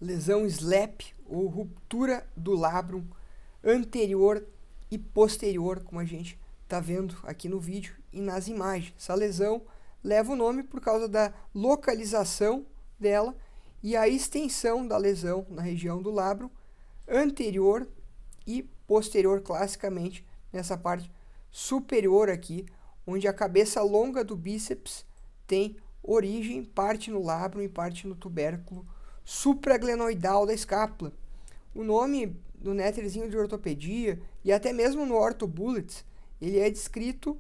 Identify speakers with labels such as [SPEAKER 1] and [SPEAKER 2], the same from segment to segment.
[SPEAKER 1] lesão SLAP, ou ruptura do labrum anterior e posterior, como a gente está vendo aqui no vídeo e nas imagens. Essa lesão leva o nome por causa da localização dela e a extensão da lesão na região do labrum anterior e posterior, classicamente nessa parte superior aqui, onde a cabeça longa do bíceps tem origem, parte no labrum e parte no tubérculo supraglenoidal da escápula. O nome no netterzinho de ortopedia e até mesmo no OrthoBullets, ele é descrito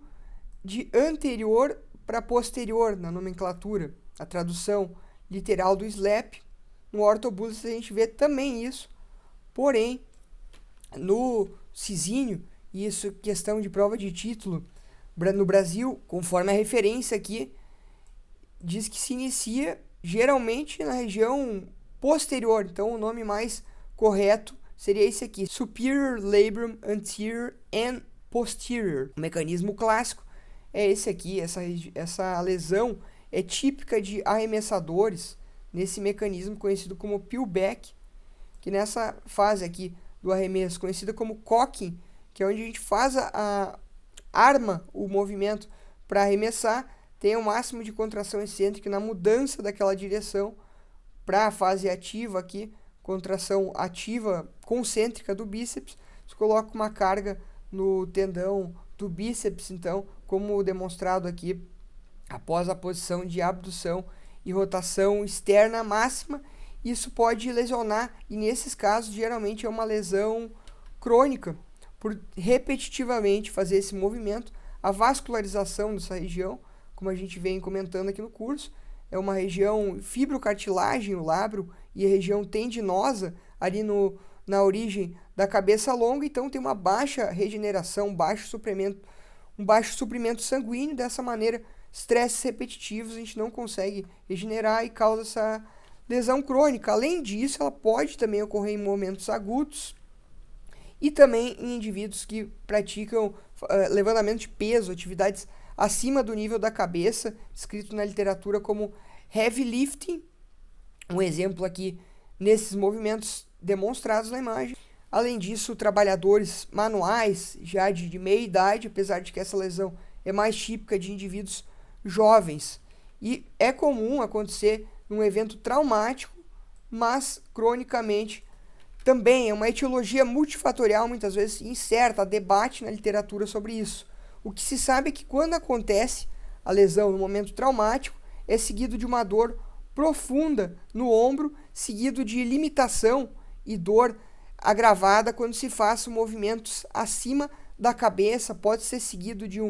[SPEAKER 1] de anterior para posterior na nomenclatura, a tradução literal do SLAP. No OrthoBullets a gente vê também isso, porém no Cisinho, e isso questão de prova de título no Brasil, conforme a referência aqui, diz que se inicia geralmente na região posterior. Então o nome mais correto seria esse aqui: Superior Labrum Anterior and Posterior. O mecanismo clássico é esse aqui. Essa lesão é típica de arremessadores nesse mecanismo conhecido como peelback, que nessa fase aqui do arremesso, conhecida como cocking, que é onde a gente arma o movimento para arremessar, tem o máximo de contração excêntrica na mudança daquela direção para a fase ativa aqui, contração ativa concêntrica do bíceps. Você coloca uma carga no tendão do bíceps, então, como demonstrado aqui, após a posição de abdução e rotação externa máxima. Isso pode lesionar, e nesses casos geralmente é uma lesão crônica, por repetitivamente fazer esse movimento. A vascularização dessa região, como a gente vem comentando aqui no curso, é uma região fibrocartilagem, o labro, e a região tendinosa ali na origem da cabeça longa, então tem uma baixa regeneração, um baixo suprimento sanguíneo. Dessa maneira, estresses repetitivos a gente não consegue regenerar e causa essa lesão crônica. Além disso, ela pode também ocorrer em momentos agudos e também em indivíduos que praticam levantamento de peso, atividades acima do nível da cabeça, escrito na literatura como heavy lifting. Um exemplo aqui nesses movimentos demonstrados na imagem. Além disso, trabalhadores manuais já de meia idade, apesar de que essa lesão é mais típica de indivíduos jovens. E é comum acontecer num evento traumático, mas cronicamente também é uma etiologia multifatorial, muitas vezes incerta, há debate na literatura sobre isso. O que se sabe é que quando acontece a lesão no momento traumático, é seguido de uma dor profunda no ombro, seguido de limitação e dor agravada quando se faz movimentos acima da cabeça. Pode ser seguido de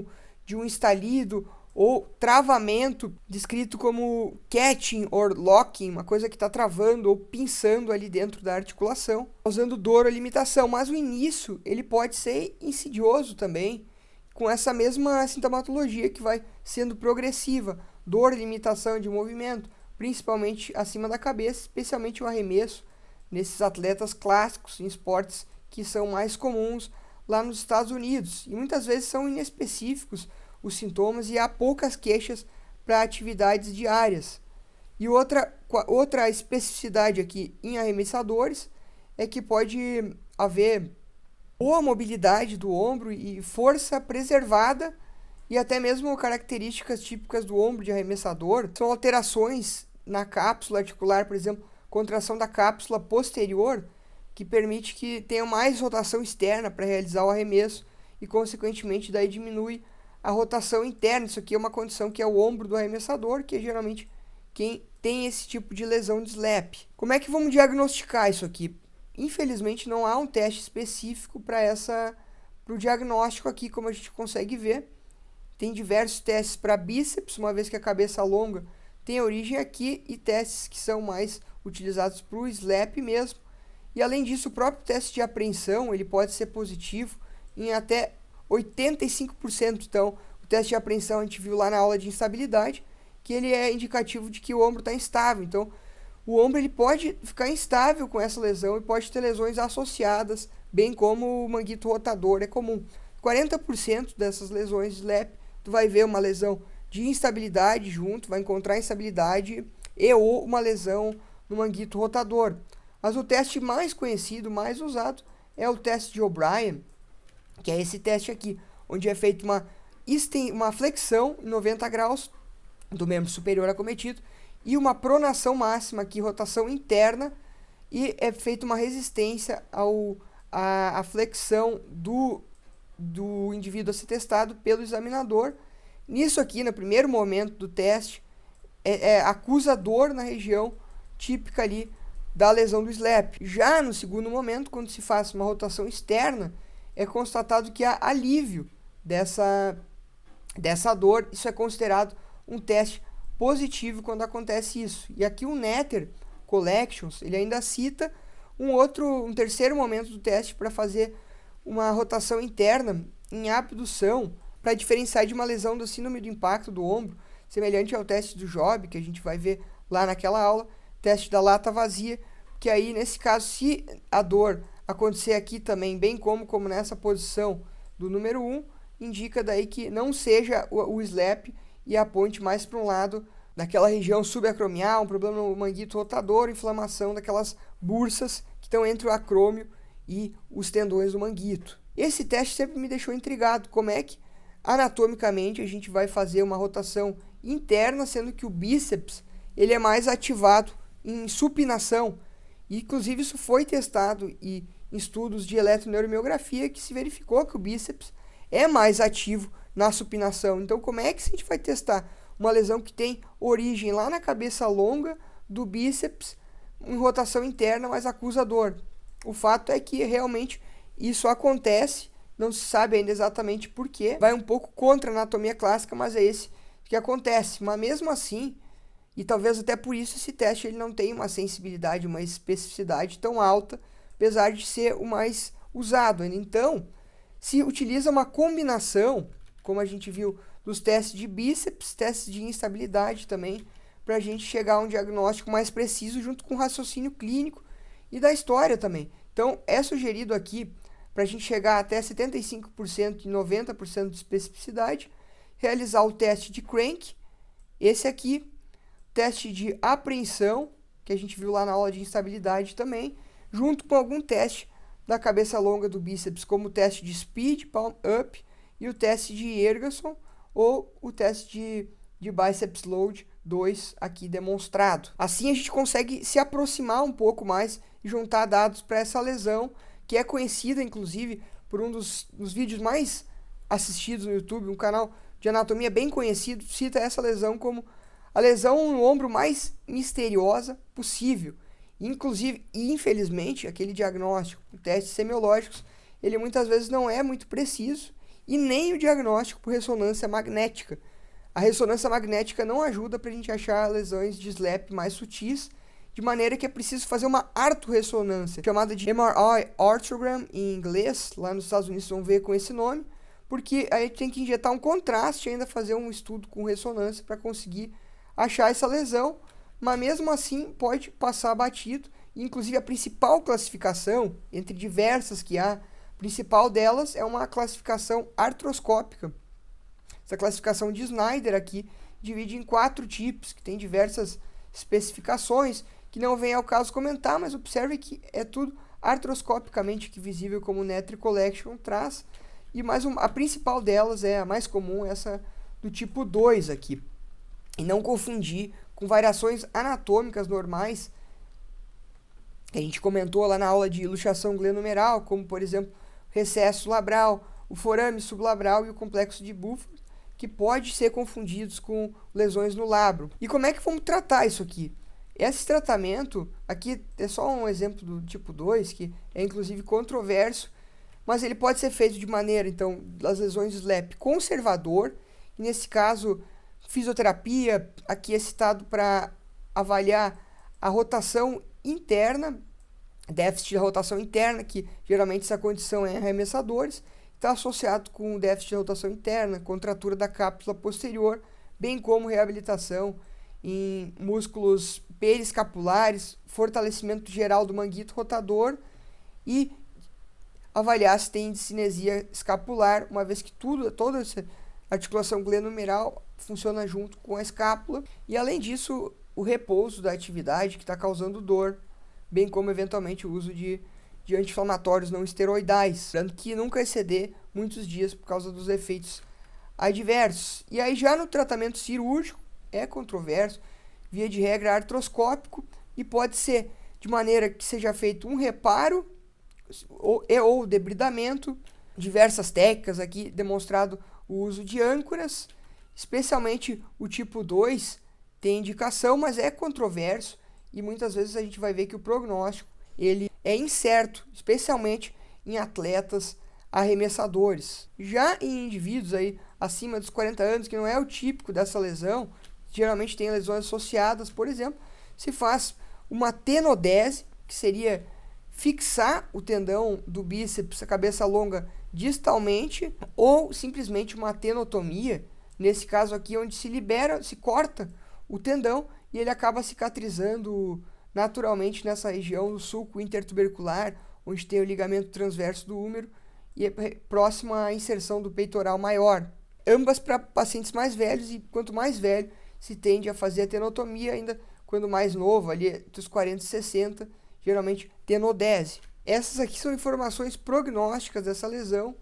[SPEAKER 1] um estalido ou travamento, descrito como catching or locking, uma coisa que está travando ou pinçando ali dentro da articulação, causando dor ou limitação. Mas o início ele pode ser insidioso também, com essa mesma sintomatologia que vai sendo progressiva, dor e limitação de movimento, principalmente acima da cabeça, especialmente o arremesso, nesses atletas clássicos em esportes que são mais comuns lá nos Estados Unidos. E muitas vezes são inespecíficos os sintomas e há poucas queixas para atividades diárias. E outra especificidade aqui em arremessadores é que pode haver boa mobilidade do ombro e força preservada, e até mesmo características típicas do ombro de arremessador são alterações na cápsula articular, por exemplo, contração da cápsula posterior, que permite que tenha mais rotação externa para realizar o arremesso e, consequentemente, daí diminui a rotação interna. Isso aqui é uma condição que é o ombro do arremessador, que é geralmente quem tem esse tipo de lesão de SLAP. Como é que vamos diagnosticar isso aqui? Infelizmente não há um teste específico para o diagnóstico aqui, como a gente consegue ver. Tem diversos testes para bíceps, uma vez que a cabeça longa tem origem aqui, e testes que são mais utilizados para o SLAP mesmo. E além disso, o próprio teste de apreensão ele pode ser positivo em até 85%. Então, o teste de apreensão a gente viu lá na aula de instabilidade, que ele é indicativo de que o ombro está instável. Então, o ombro ele pode ficar instável com essa lesão e pode ter lesões associadas, bem como o manguito rotador é comum. 40% dessas lesões de SLAP, tu vai ver uma lesão de instabilidade junto, vai encontrar instabilidade e ou uma lesão no manguito rotador. Mas o teste mais conhecido, mais usado, é o teste de O'Brien, que é esse teste aqui, onde é feita uma flexão em 90 graus do membro superior acometido e uma pronação máxima aqui, rotação interna, e é feita uma resistência à flexão do indivíduo a ser testado pelo examinador. Nisso aqui, no primeiro momento do teste, acusa dor na região típica ali da lesão do SLAP. Já no segundo momento, quando se faz uma rotação externa, é constatado que há alívio dessa dor. Isso é considerado um teste positivo quando acontece isso. E aqui o Netter Collections, ele ainda cita um terceiro momento do teste para fazer uma rotação interna em abdução, para diferenciar de uma lesão do síndrome do impacto do ombro, semelhante ao teste do Job, que a gente vai ver lá naquela aula, teste da lata vazia, que aí, nesse caso, se a dor acontecer aqui também, bem como nessa posição do número 1, indica daí que não seja o SLAP e aponte mais para um lado daquela região subacromial, um problema no manguito rotador, inflamação daquelas bursas que estão entre o acrômio e os tendões do manguito. Esse teste sempre me deixou intrigado, como é que anatomicamente a gente vai fazer uma rotação interna, sendo que o bíceps ele é mais ativado em supinação. E, inclusive, isso foi testado em estudos de eletroneuromiografia, que se verificou que o bíceps é mais ativo na supinação. Então, como é que a gente vai testar uma lesão que tem origem lá na cabeça longa do bíceps em rotação interna, mas acusa dor? O fato é que realmente isso acontece, não se sabe ainda exatamente porquê, vai um pouco contra a anatomia clássica, mas é esse que acontece. Mas mesmo assim, e talvez até por isso esse teste ele não tem uma sensibilidade, uma especificidade tão alta, apesar de ser o mais usado. Então, se utiliza uma combinação, como a gente viu dos testes de bíceps, testes de instabilidade também, para a gente chegar a um diagnóstico mais preciso junto com o raciocínio clínico e da história também. Então, é sugerido aqui, para a gente chegar até 75% e 90% de especificidade, realizar o teste de Crank, esse aqui, teste de apreensão, que a gente viu lá na aula de instabilidade também, junto com algum teste da cabeça longa do bíceps, como o teste de Speed, Palm Up, e o teste de Ergason, ou o teste de Biceps Load 2 aqui demonstrado. Assim a gente consegue se aproximar um pouco mais e juntar dados para essa lesão, que é conhecida inclusive por um dos vídeos mais assistidos no YouTube, um canal de anatomia bem conhecido, cita essa lesão como a lesão no ombro mais misteriosa possível. Inclusive, infelizmente, aquele diagnóstico, testes semiológicos, ele muitas vezes não é muito preciso, e nem o diagnóstico por ressonância magnética. A ressonância magnética não ajuda para a gente achar lesões de SLAP mais sutis, de maneira que é preciso fazer uma artorressonância, chamada de MRI arthrogram em inglês, lá nos Estados Unidos vão ver com esse nome, porque aí tem que injetar um contraste e ainda fazer um estudo com ressonância para conseguir achar essa lesão, mas mesmo assim pode passar batido. Inclusive a principal classificação, entre diversas que há, a principal delas é uma classificação artroscópica. Essa classificação de Snyder aqui divide em 4 tipos, que tem diversas especificações, que não vem ao caso comentar, mas observe que é tudo artroscopicamente visível, como o Netter Collection traz, e a principal delas, a mais comum, essa do tipo 2 aqui. E não confundir com variações anatômicas normais, que a gente comentou lá na aula de luxação glenomeral, como por exemplo, recesso labral, o forame sublabral e o complexo de Buford, que pode ser confundidos com lesões no labro. E como é que vamos tratar isso aqui? Esse tratamento, aqui é só um exemplo do tipo 2, que é inclusive controverso, mas ele pode ser feito de maneira, então, das lesões de SLAP conservador, e nesse caso, fisioterapia, aqui é citado para avaliar a rotação interna, déficit da rotação interna, que geralmente essa condição é em arremessadores, está associado com o déficit de rotação interna, contratura da cápsula posterior, bem como reabilitação em músculos periscapulares, fortalecimento geral do manguito rotador e avaliar se tem cinesia escapular, uma vez que toda essa articulação glenomeral funciona junto com a escápula. E além disso, o repouso da atividade que está causando dor bem como eventualmente o uso de anti-inflamatórios não esteroidais, lembrando que nunca exceder muitos dias por causa dos efeitos adversos. E aí já no tratamento cirúrgico é controverso, via de regra artroscópico, e pode ser de maneira que seja feito um reparo ou debridamento, diversas técnicas aqui demonstrado o uso de âncoras, especialmente o tipo 2 tem indicação, mas é controverso e muitas vezes a gente vai ver que o prognóstico ele é incerto, especialmente em atletas arremessadores. Já em indivíduos aí acima dos 40 anos, que não é o típico dessa lesão, geralmente tem lesões associadas, por exemplo, se faz uma tenodese, que seria fixar o tendão do bíceps, a cabeça longa, distalmente, ou simplesmente uma tenotomia, nesse caso aqui onde se corta o tendão e ele acaba cicatrizando naturalmente nessa região do sulco intertubercular, onde tem o ligamento transverso do húmero e é próximo à inserção do peitoral maior. Ambas para pacientes mais velhos, e quanto mais velho se tende a fazer a tenotomia, ainda quando mais novo, ali entre os 40 e 60, geralmente tenodese. Essas aqui são informações prognósticas dessa lesão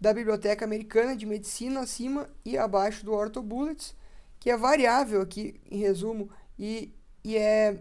[SPEAKER 1] da Biblioteca Americana de Medicina, acima e abaixo do OrthoBullets, que é variável aqui, em resumo, e é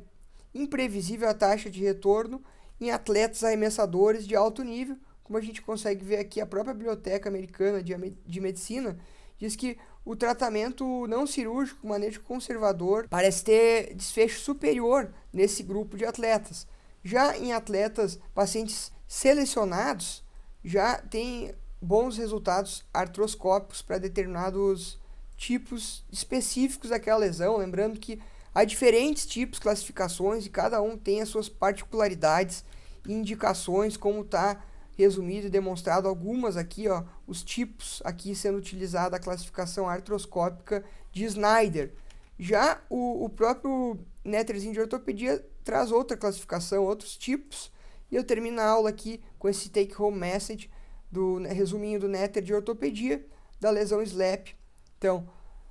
[SPEAKER 1] imprevisível a taxa de retorno em atletas arremessadores de alto nível. Como a gente consegue ver aqui, a própria Biblioteca Americana de Medicina diz que o tratamento não cirúrgico, manejo conservador, parece ter desfecho superior nesse grupo de atletas. Já em atletas, pacientes selecionados, já tem bons resultados artroscópicos para determinados tipos específicos daquela lesão. Lembrando que há diferentes tipos, classificações, e cada um tem as suas particularidades e indicações, como está resumido e demonstrado algumas aqui, ó, os tipos aqui sendo utilizada a classificação artroscópica de Snyder. Já o próprio Netterzinho de ortopedia traz outra classificação, outros tipos, e eu termino a aula aqui com esse take-home message, resuminho do Netter de ortopedia, da lesão SLAP. Então,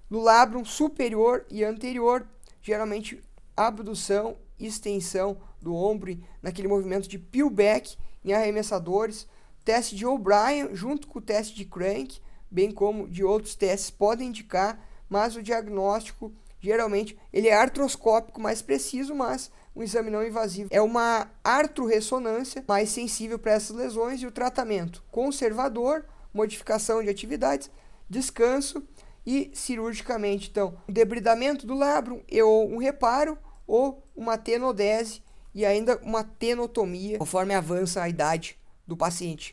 [SPEAKER 1] no labrum superior e anterior, geralmente abdução e extensão do ombro naquele movimento de peel-back em arremessadores, teste de O'Brien junto com o teste de Crank, bem como de outros testes podem indicar, mas o diagnóstico geralmente ele é artroscópico mais preciso, mas um exame não invasivo é uma artrorressonância mais sensível para essas lesões, e o tratamento conservador, modificação de atividades, descanso e cirurgicamente, então, o debridamento do labrum ou um reparo ou uma tenodese e ainda uma tenotomia conforme avança a idade do paciente.